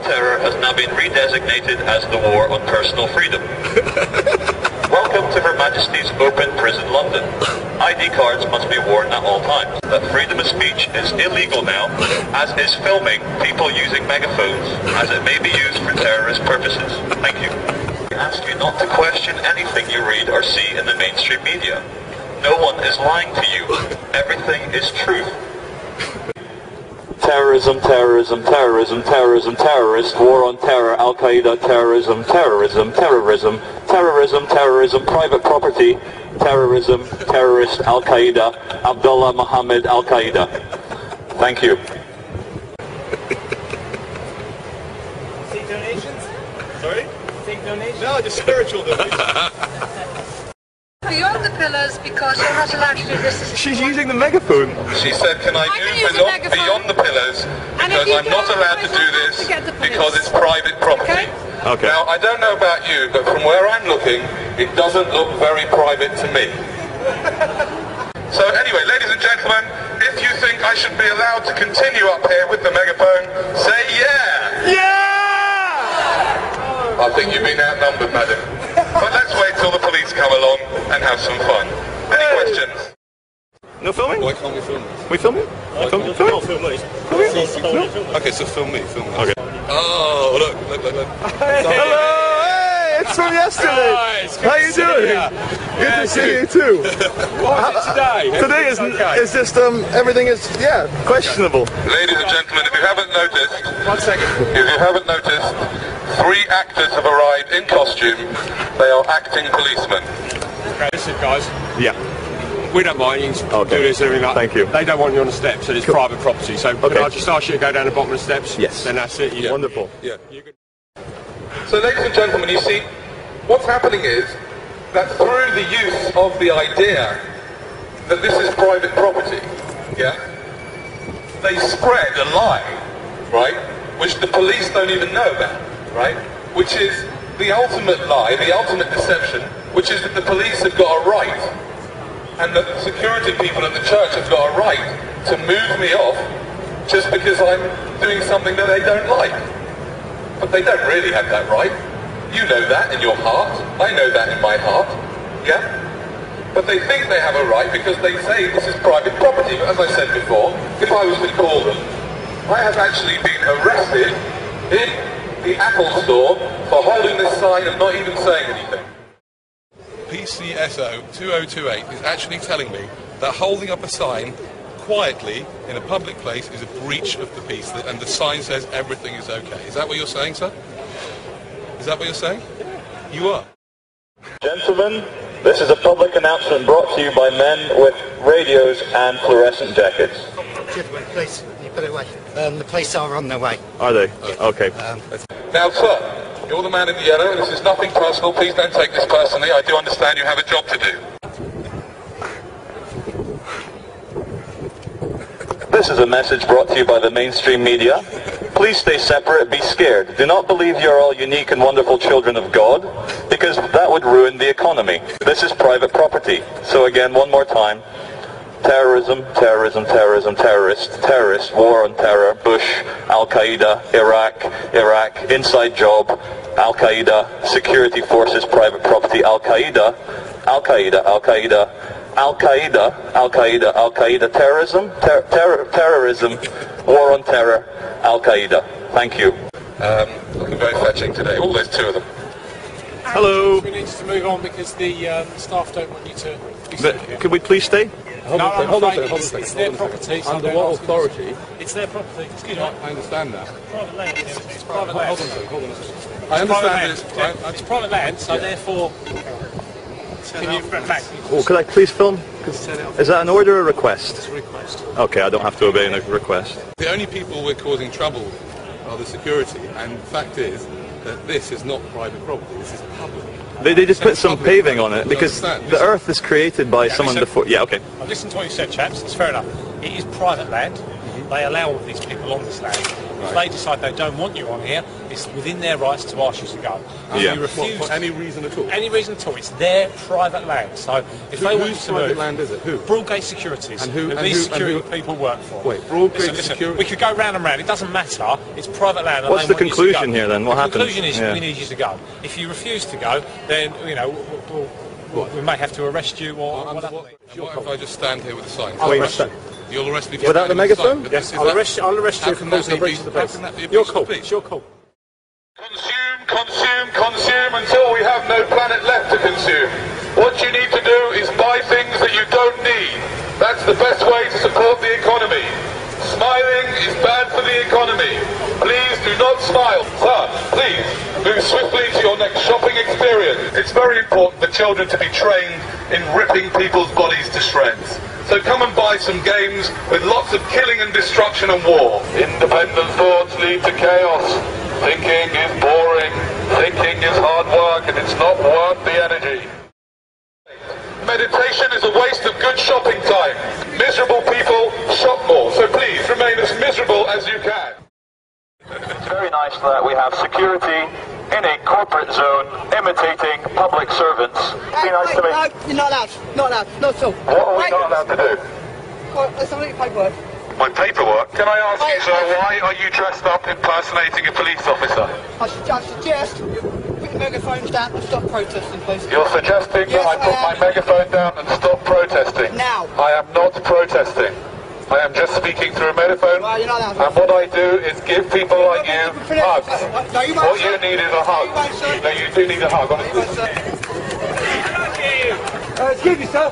Terror has now been redesignated as the War on Personal Freedom. Welcome to Her Majesty's Open Prison London. ID cards must be worn at all times. That freedom of speech is illegal now, as is filming people using megaphones, as it may be used for terrorist purposes. Thank you. We ask you not to question anything you read or see in the mainstream media. No one is lying to you. Everything is truth. Terrorism, terrorism, terrorism, terrorism, terrorist, war on terror, Al-Qaeda, terrorism, terrorism, terrorism, terrorism, terrorism, private property, terrorism, terrorist, Al-Qaeda, Abdullah Muhammad Al-Qaeda. Thank you. Take donations? Sorry? Take donations? No, just spiritual donations. Beyond the pillars, because you're not allowed to do this. She's using the megaphone. She said, can I do beyond the pillars, because I'm not allowed to do this because it's private property. Okay. Now, I don't know about you, but from where I'm looking, it doesn't look very private to me. So anyway, ladies and gentlemen, if you think I should be allowed to continue up here with the megaphone, say yeah! Yeah! I think you've been outnumbered, madam. But let's wait till the police come along and have some fun. Any questions? No filming? Why can't we film this? We filming? Film me? Okay, so film me. Okay. Oh, look. Hello! Hey, it's from yesterday! Guys, how you doing? Good to see you too. Today is just everything is questionable. Ladies and gentlemen, if you haven't noticed, 1 second. if you haven't noticed, 3 actors have arrived in costume. They are acting policemen. Okay, listen guys. Yeah. We don't mind, you can Okay. do this and everything like that. Thank you. They don't want you on the steps, so it's private property. So can I just ask you to go down the bottom of the steps? Yes. Then that's it. You Wonderful. Yeah. So ladies and gentlemen, you see, what's happening is that through the use of the idea that this is private property, they spread a lie, right, which the police don't even know about, right, which is the ultimate lie, the ultimate deception, which is that the police have got a right, and that the security people at the church have got a right to move me off just because I'm doing something that they don't like. But they don't really have that right. You know that in your heart. I know that in my heart. Yeah? But they think they have a right because they say this is private property. But as I said before, if I was to call them, I have actually been arrested in the Apple store for holding this sign and not even saying anything. PCSO 2028 is actually telling me that holding up a sign quietly in a public place is a breach of the peace, and the sign says everything is okay. Is that what you're saying, sir? Is that what you're saying? You are. Gentlemen, this is a public announcement brought to you by men with radios and fluorescent jackets. Gentlemen, please, you put it away. The police are on their way. Are they? Okay. Now, sir, you're the man in the yellow. This is nothing personal. Please don't take this personally. I do understand you have a job to do. This is a message brought to you by the mainstream media. Please stay separate, be scared. Do not believe you're all unique and wonderful children of God, because that would ruin the economy. This is private property. So again, one more time. Terrorism, terrorism, terrorism, terrorist, war on terror, Bush, Al-Qaeda, Iraq, inside job, Al-Qaeda, security forces, private property, Al-Qaeda, terrorism, terrorism, war on terror, Al-Qaeda. Thank you. Looking very fetching today, all those 2 of them. Hello. We need to move on because the staff don't want you to be sitting. Could we please stay? Hold on a second. It's their property. So Under what authority? It's their property. Excuse me. I understand that. Private land. It's private land. Hold on a second. I understand this. It's private land, so therefore. Can you back? Oh, could I please film? Is that an order or a request? It's a request. Okay, I don't have to obey a request. The only people we're causing trouble are the security, and the fact is that this is not private property, this is public. They just put some paving on it because the earth is created by someone before. Yeah, okay. I've listened to what you said, chaps. It's fair enough. It is private land. They allow all these people on this land. If they decide they don't want you on here, it's within their rights to ask you to go. If you refuse, for any reason at all? Any reason at all. It's their private land. So if they want you to private move, land is it? Who? Broadgate Securities. And who? These security people work for. Wait, Broadgate listen, Security. we could go round and round. It doesn't matter. It's private land. And What's the conclusion here then? What happens? The conclusion is we need you to go. If you refuse to go, then we may have to arrest you or whatever. What if I just stand here with a sign? You'll arrest me without the megaphone? Yes, I'll arrest you for causing a breach of the peace. Your call. It's your call. Consume, consume, consume until we have no planet left to consume. What you need to do is buy things that you don't need. That's the best way to support the economy. Smiling is bad for the economy. Please do not smile. Sir, please move swiftly to your next shopping experience. It's very important for children to be trained in ripping people's bodies to shreds. So come and buy some games with lots of killing and destruction and war. Independent thoughts lead to chaos. Thinking is boring. Thinking is hard work and it's not worth the energy. Meditation is a waste of good shopping time. Miserable people shop more, so please remain as miserable as you can. It's very nice that we have security in a corporate zone imitating public servants. Be nice to me. No, you're not allowed. Not allowed. Not at all. What are we not allowed to do? Well, let's have a look at your paperwork. My paperwork? Can I ask you, sir, why are you dressed up impersonating a police officer? I suggest you put your megaphones down and stop protesting, please. You're suggesting that I put my megaphone down and stop protesting? Now. I am not protesting. I am just speaking through a megaphone, Well, you're not allowed. and what I do is give people like you hugs. No, you won't, What you sir. need is a hug. No, you won't, sir. No, you do need a hug, honestly. Excuse me, sir.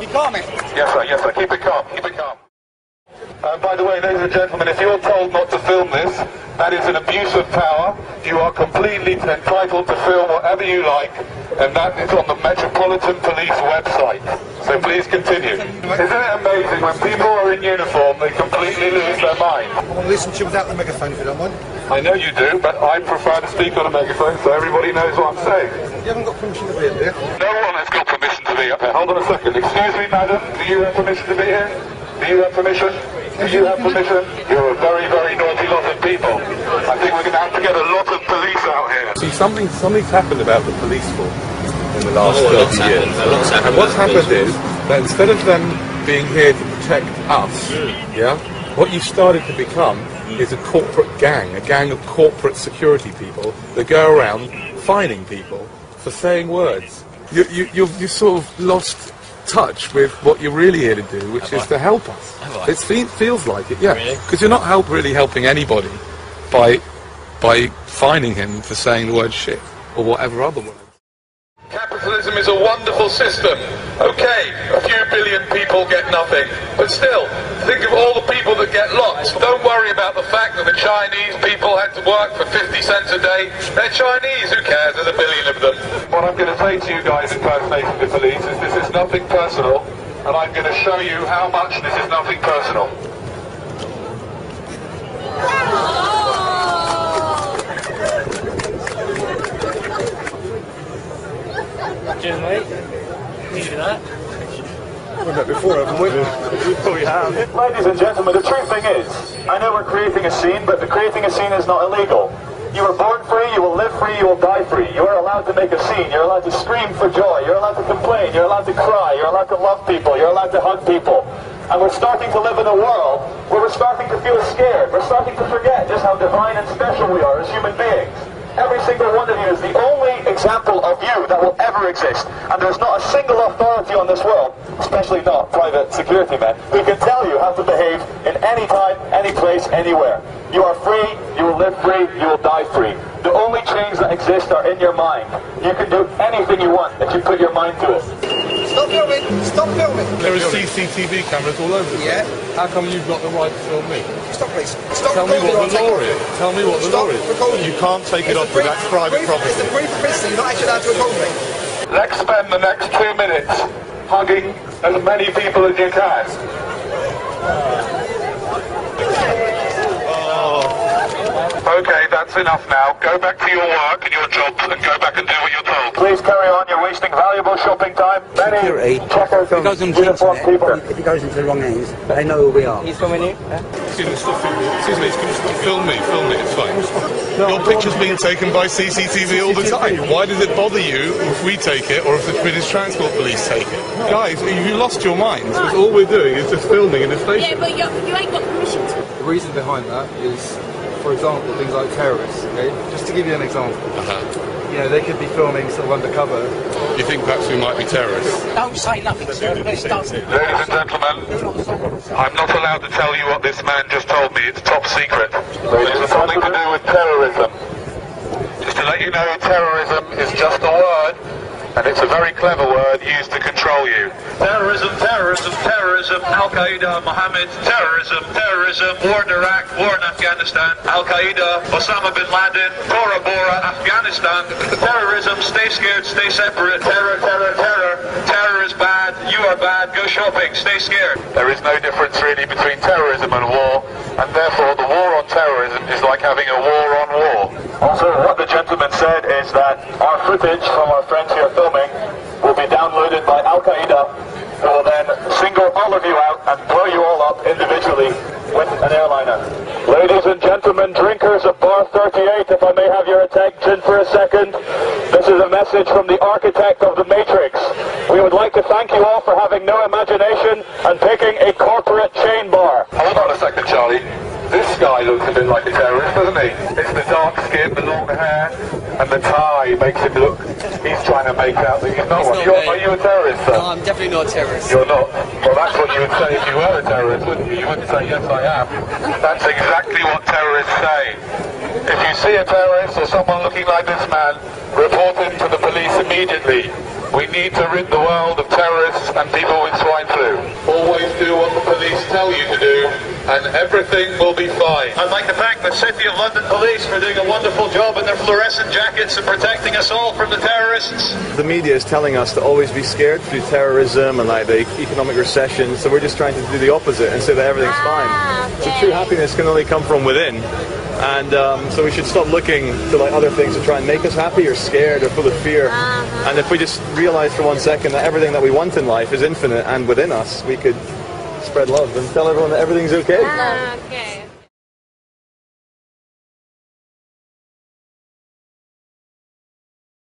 You calm it. Yes, sir. Keep it calm. Keep it calm. By the way, ladies and gentlemen, if you're told not to film this, that is an abuse of power. You are completely entitled to film whatever you like, and that is on the Metropolitan Police website. So please continue. Isn't it amazing when people are in uniform, they completely lose their mind? I want to listen to you without the megaphone, if you don't mind. I know you do, but I prefer to speak on a megaphone so everybody knows what I'm saying. You haven't got permission to be in there. No one has got permission to be up here. Hold on a second. Excuse me, madam. Do you have permission to be here? Do you have permission? Do you have permission? You're a very, very naughty lot of people. I think we're going to have to get a lot of police out here. See, something's happened about the police force in the last 30 years. And what's happened is that instead of them being here to protect us, what you've started to become is a corporate gang, a gang of corporate security people that go around fining people for saying words. You've sort of lost touch with what you're really here to do, which is to help us. It feels like it, yeah. Because you're not really helping anybody by fining him for saying the word shit or whatever other word. Capitalism is a wonderful system. Okay, a few billion people get nothing. But still, think of all the people that get lots. Don't worry about the fact that the Chinese people had to work for 50 cents a day. They're Chinese, who cares? There's a billion of them. What I'm going to say to you guys impersonating the police is this is nothing personal, and I'm going to show you how much this is nothing personal. Cheers, mate. Did you do that? We've done that before, haven't we? We have. Ladies and gentlemen, the true thing is, I know we're creating a scene, but creating a scene is not illegal. You were born free, you will live free, you will die free. You are allowed to make a scene, you're allowed to scream for joy, you're allowed to complain, you're allowed to cry, you're allowed to love people, you're allowed to hug people. And we're starting to live in a world where we're starting to feel scared. We're starting to forget just how divine and special we are as human beings. Every single one of you is the only example of you that will ever exist. And there's not a single authority on this world, especially not private security men, who can tell you how to behave in any time, any place, anywhere. You are free, you will live free, you will die free. The only chains that exist are in your mind. You can do anything you want if you put your mind to it. Stop filming. Stop filming. There are CCTV cameras all over the place. How come you've got the right to film me? Stop, please. Stop Tell me recording. what the law is. Tell me what the law is. Recording. You can't take it off with that private property. It's a brief privacy. You're not actually allowed to record me. Let's spend the next 2 minutes hugging as many people as you can. Okay, that's enough now. Go back to your work and your jobs and go back and do what you're told. Please carry on. You're wasting valuable shopping time. Many checkers, uniformed people. If he goes into the wrong hands, they know who we are. He's filming you? Excuse me, stop filming. Excuse me, film me, it's fine. Your picture's being taken by CCTV all the time. Why does it bother you if we take it or if the British Transport Police take it? Guys, you lost your minds. Because all we're doing is just filming in the station. Yeah, but you ain't got permission to. The reason behind that is, for example, things like terrorists, okay? Just to give you an example. You know, they could be filming sort of undercover. You think perhaps we might be terrorists? Don't say nothing, sir. Please don't. Ladies and gentlemen, I'm not allowed to tell you what this man just told me. It's top secret. It has something to do with terrorism. Just to let you know, terrorism is just a word, and it's a very clever word used to control you. Terrorism, terrorism, terrorism, Al-Qaeda, Mohammed, terrorism, terrorism, war in Iraq, war in Afghanistan, Al-Qaeda, Osama bin Laden, Bora Bora, Afghanistan, terrorism, stay scared, stay separate, terror, terror, terror, terror is bad, you are bad, go shopping, stay scared. There is no difference really between terrorism and war, and therefore the war on terrorism is like having a war on war. Also, what the gentleman said is that our footage from our friends here filming will be downloaded by Al-Qaeda, who will then single all of you out and blow you all up individually with an airliner. Ladies and gentlemen, drinkers of Bar 38, if I may have your attention for a second, this is a message from the architect of the Matrix. We would like to thank you all for having no imagination and picking a corporate chain bar. Hold on a second, Charlie. This guy looks a bit like a terrorist, doesn't he? It's the dark skin, the long hair, and the tie makes him look... He's trying to make out that he's not one. Are you a terrorist, sir? No, I'm definitely not a terrorist. You're not? Well, that's what you would say if you were a terrorist, wouldn't you? You wouldn't say, yes, I am. That's exactly what terrorists say. If you see a terrorist or someone looking like this man, report him to the police immediately. We need to rid the world of terrorists and people with swine flu. Always do what the police tell you to do, and everything will be fine. I'd like to thank the City of London Police for doing a wonderful job in their fluorescent jackets and protecting us all from the terrorists. The media is telling us to always be scared through terrorism and like the economic recession, so we're just trying to do the opposite and say that everything's fine. So true happiness can only come from within. And so we should stop looking to like other things to try and make us happy or scared or full of fear. And if we just realize for 1 second that everything that we want in life is infinite and within us, we could spread love and tell everyone that everything's okay. Okay.